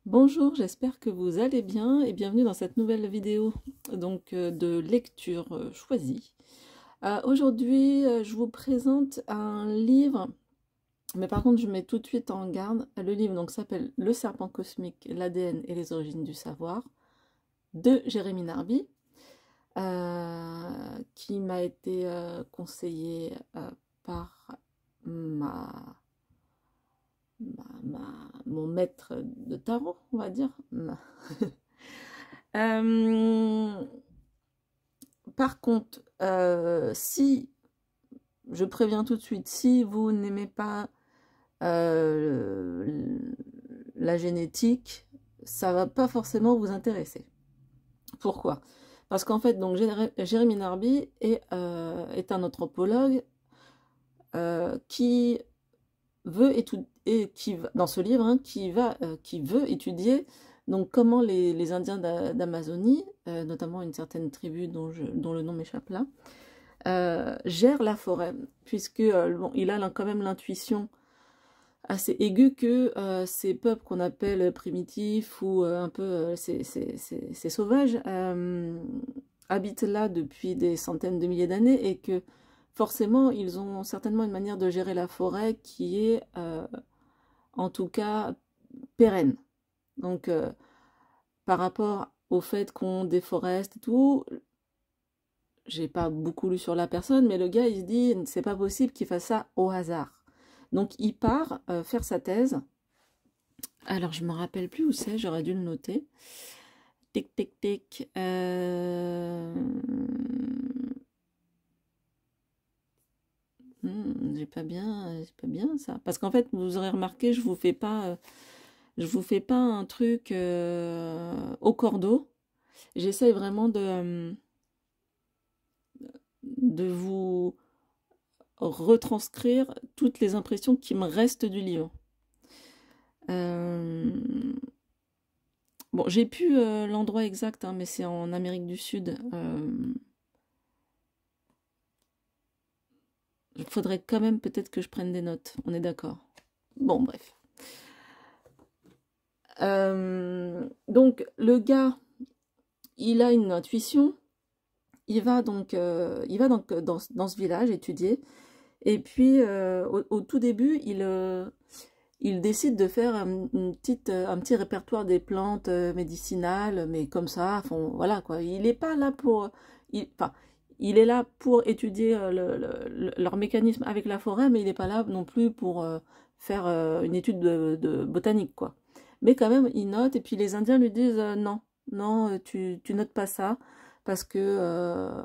Bonjour, j'espère que vous allez bien et bienvenue dans cette nouvelle vidéo de lecture choisie. Aujourd'hui, je vous présente un livre, mais par contre, je mets tout de suite en garde. Le livre s'appelle Le serpent cosmique, l'ADN et les origines du savoir de Jérémy Narby, qui m'a été conseillé par ma mon maître de tarot, on va dire. Euh, Par contre, si, je préviens tout de suite, si vous n'aimez pas euh, la génétique, ça va pas forcément vous intéresser. Pourquoi? Parce qu'en fait, Jérémy Narby est un anthropologue qui veut étudier, dans ce livre, hein, qui veut étudier comment les Indiens d'Amazonie, notamment une certaine tribu dont le nom m'échappe là, gèrent la forêt, puisque bon, il a quand même l'intuition assez aiguë que ces peuples qu'on appelle primitifs ou un peu ces sauvages habitent là depuis des centaines de milliers d'années et que forcément ils ont certainement une manière de gérer la forêt qui est en tout cas pérenne. Donc par rapport au fait qu'on déforeste et tout, j'ai pas beaucoup lu sur la personne, mais le gars il se dit c'est pas possible qu'il fasse ça au hasard. Donc il part faire sa thèse. Alors je me rappelle plus où c'est, j'aurais dû le noter. Tic tic tic. C'est pas bien ça. Parce qu'en fait, vous aurez remarqué, je vous fais pas un truc au cordeau. J'essaye vraiment de vous retranscrire toutes les impressions qui me restent du livre. Bon, j'ai plus l'endroit exact, hein, mais c'est en Amérique du Sud. Il faudrait quand même peut-être que je prenne des notes. On est d'accord. Bon, bref. Donc, le gars, il a une intuition. Il va donc dans ce village étudier. Et puis, au tout début, il décide de faire un petit répertoire des plantes médicinales, mais comme ça, voilà quoi. Il n'est pas là pour, enfin, il est là pour étudier leur mécanisme avec la forêt, mais il n'est pas là non plus pour faire une étude de botanique quoi. Mais quand même, il note, et puis les Indiens lui disent non, non, tu notes pas ça, parce que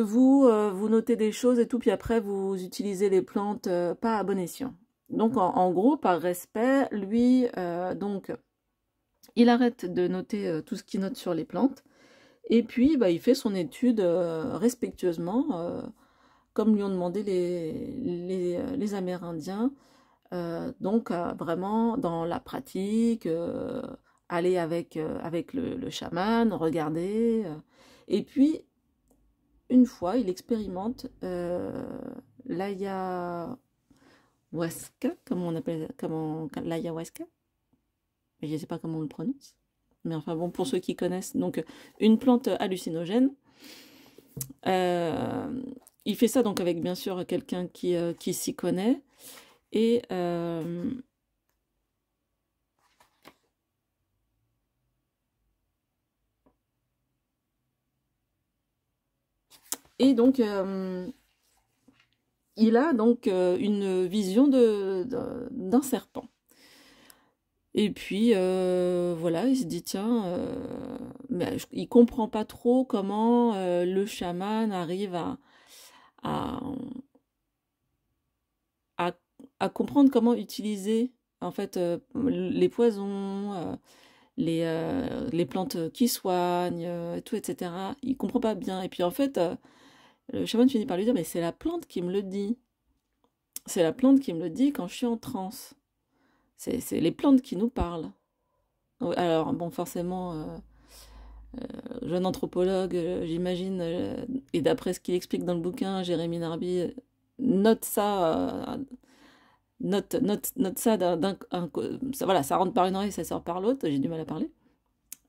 vous notez des choses et tout, puis après vous utilisez les plantes pas à bon escient. Donc en gros, par respect, lui, il arrête de noter tout ce qu'il note sur les plantes, et puis bah, il fait son étude respectueusement, comme lui ont demandé les Amérindiens, vraiment dans la pratique, aller avec le chaman, regarder, et puis une fois, il expérimente l'ayahuasca, comment on appelle, l'ayahuasca, je ne sais pas comment on le prononce, mais enfin bon, pour ceux qui connaissent, donc une plante hallucinogène. Euh, il fait ça donc avec bien sûr quelqu'un qui s'y connaît et donc il a donc une vision d'un serpent. Et puis voilà, il se dit tiens, mais il comprend pas trop comment le chaman arrive à, à, à comprendre comment utiliser en fait les poisons, les plantes qui soignent, tout, etc. Il comprend pas bien. Et puis en fait, le chaman finit par lui dire mais c'est la plante qui me le dit. C'est la plante qui me le dit quand je suis en transe. C'est les plantes qui nous parlent. Alors, bon, forcément, jeune anthropologue, j'imagine, et d'après ce qu'il explique dans le bouquin, Jérémy Narby note ça note ça ça, voilà, ça rentre par une oreille, ça sort par l'autre, j'ai du mal à parler.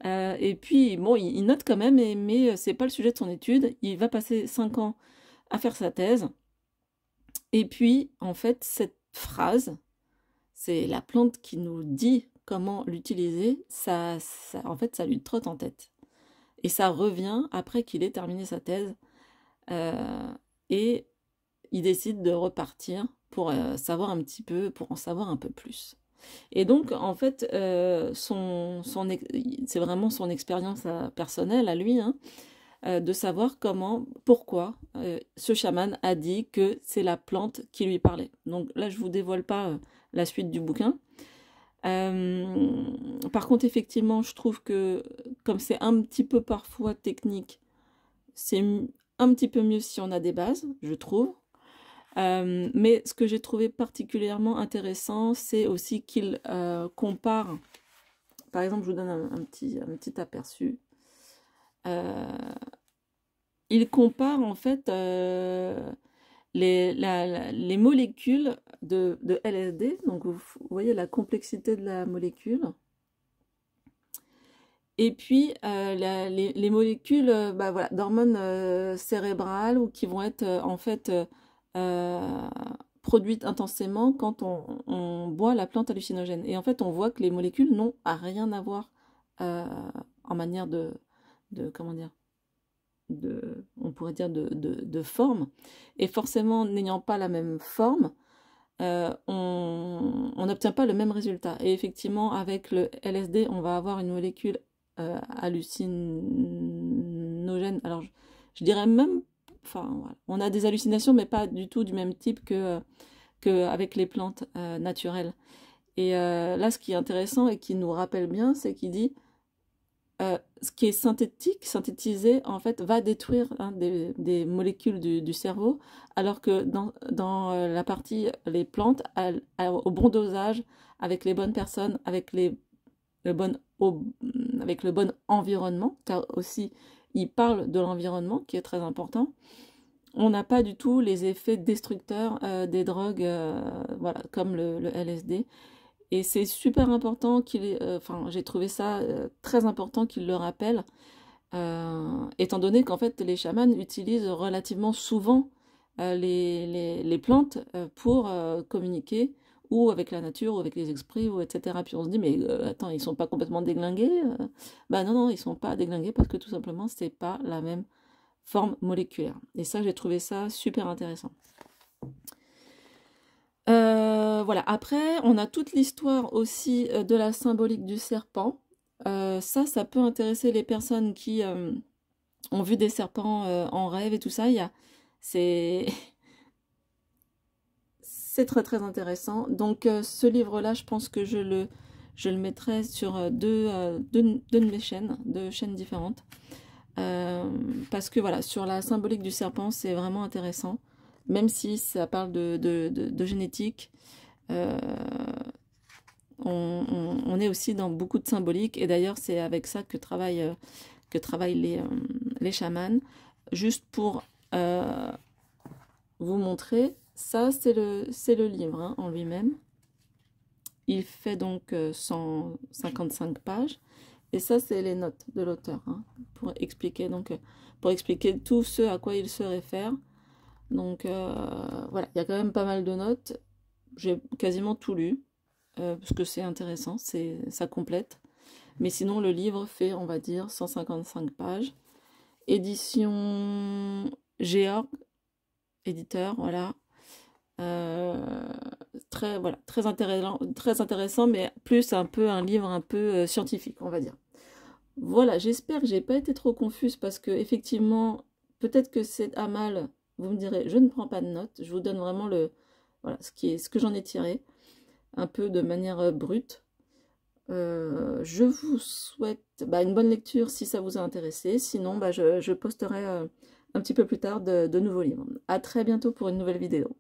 Et puis, bon, il note quand même, mais c'est pas le sujet de son étude. Il va passer 5 ans à faire sa thèse. Et puis, en fait, cette phrase, c'est la plante qui nous dit comment l'utiliser, en fait, ça lui trotte en tête. Et ça revient après qu'il ait terminé sa thèse. Et il décide de repartir pour savoir un petit peu, pour en savoir un peu plus. Et donc, en fait, c'est vraiment son expérience personnelle à lui, hein, de savoir pourquoi ce chaman a dit que c'est la plante qui lui parlait. Donc là, je ne vous dévoile pas la suite du bouquin. Par contre, effectivement, je trouve que comme c'est un petit peu parfois technique, c'est un petit peu mieux si on a des bases, je trouve. Mais ce que j'ai trouvé particulièrement intéressant, c'est aussi qu'il compare, par exemple, je vous donne un petit aperçu. Il compare en fait les molécules de LSD, donc vous voyez la complexité de la molécule, et puis les molécules bah, voilà, d'hormones cérébrales ou qui vont être en fait produites intensément quand on boit la plante hallucinogène. Et en fait, on voit que les molécules n'ont rien à voir en manière de comment dire, on pourrait dire de forme. Et forcément, n'ayant pas la même forme, on n'obtient pas le même résultat. Et effectivement, avec le LSD, on va avoir une molécule hallucinogène. Alors, je dirais même, enfin, voilà. On a des hallucinations, mais pas du tout du même type que avec les plantes naturelles. Et là, ce qui est intéressant et qui nous rappelle bien, c'est qu'il dit ce qui est synthétisé, en fait, va détruire hein, des molécules du cerveau, alors que dans la partie, les plantes, au bon dosage, avec les bonnes personnes, avec le bon environnement, car aussi, il parle de l'environnement, qui est très important, on n'a pas du tout les effets destructeurs des drogues, voilà, comme le LSD. Et c'est super important enfin, j'ai trouvé ça très important qu'il le rappelle, étant donné qu'en fait les chamans utilisent relativement souvent les plantes pour communiquer ou avec la nature, ou avec les esprits, ou etc. Puis on se dit, mais attends, ils sont pas complètement déglingués Bah non, non, ils sont pas déglingués parce que tout simplement, c'est pas la même forme moléculaire. Et ça, j'ai trouvé ça super intéressant. Voilà, après, on a toute l'histoire aussi de la symbolique du serpent. Ça peut intéresser les personnes qui ont vu des serpents en rêve et tout ça. C'est très très intéressant. Donc ce livre-là, je pense que je le mettrai sur deux de mes chaînes, deux chaînes différentes. Parce que voilà, sur la symbolique du serpent, c'est vraiment intéressant. Même si ça parle de génétique, on est aussi dans beaucoup de symbolique. Et d'ailleurs, c'est avec ça que travaillent les chamans. Juste pour vous montrer, ça c'est le livre hein, en lui-même. Il fait donc 155 pages. Et ça, c'est les notes de l'auteur hein, pour expliquer tout ce à quoi il se réfère. Donc voilà, il y a quand même pas mal de notes. J'ai quasiment tout lu, parce que c'est intéressant, ça complète. Mais sinon, le livre fait, on va dire, 155 pages. Édition Georg, éditeur, voilà. Très intéressant, mais plus un peu un livre un peu scientifique, on va dire. Voilà, j'espère que j'ai pas été trop confuse, parce que effectivement, peut-être que c'est à mal. Vous me direz, je ne prends pas de notes, je vous donne vraiment voilà, ce que j'en ai tiré, un peu de manière brute. Je vous souhaite une bonne lecture si ça vous a intéressé, sinon je posterai un petit peu plus tard de nouveaux livres. À très bientôt pour une nouvelle vidéo.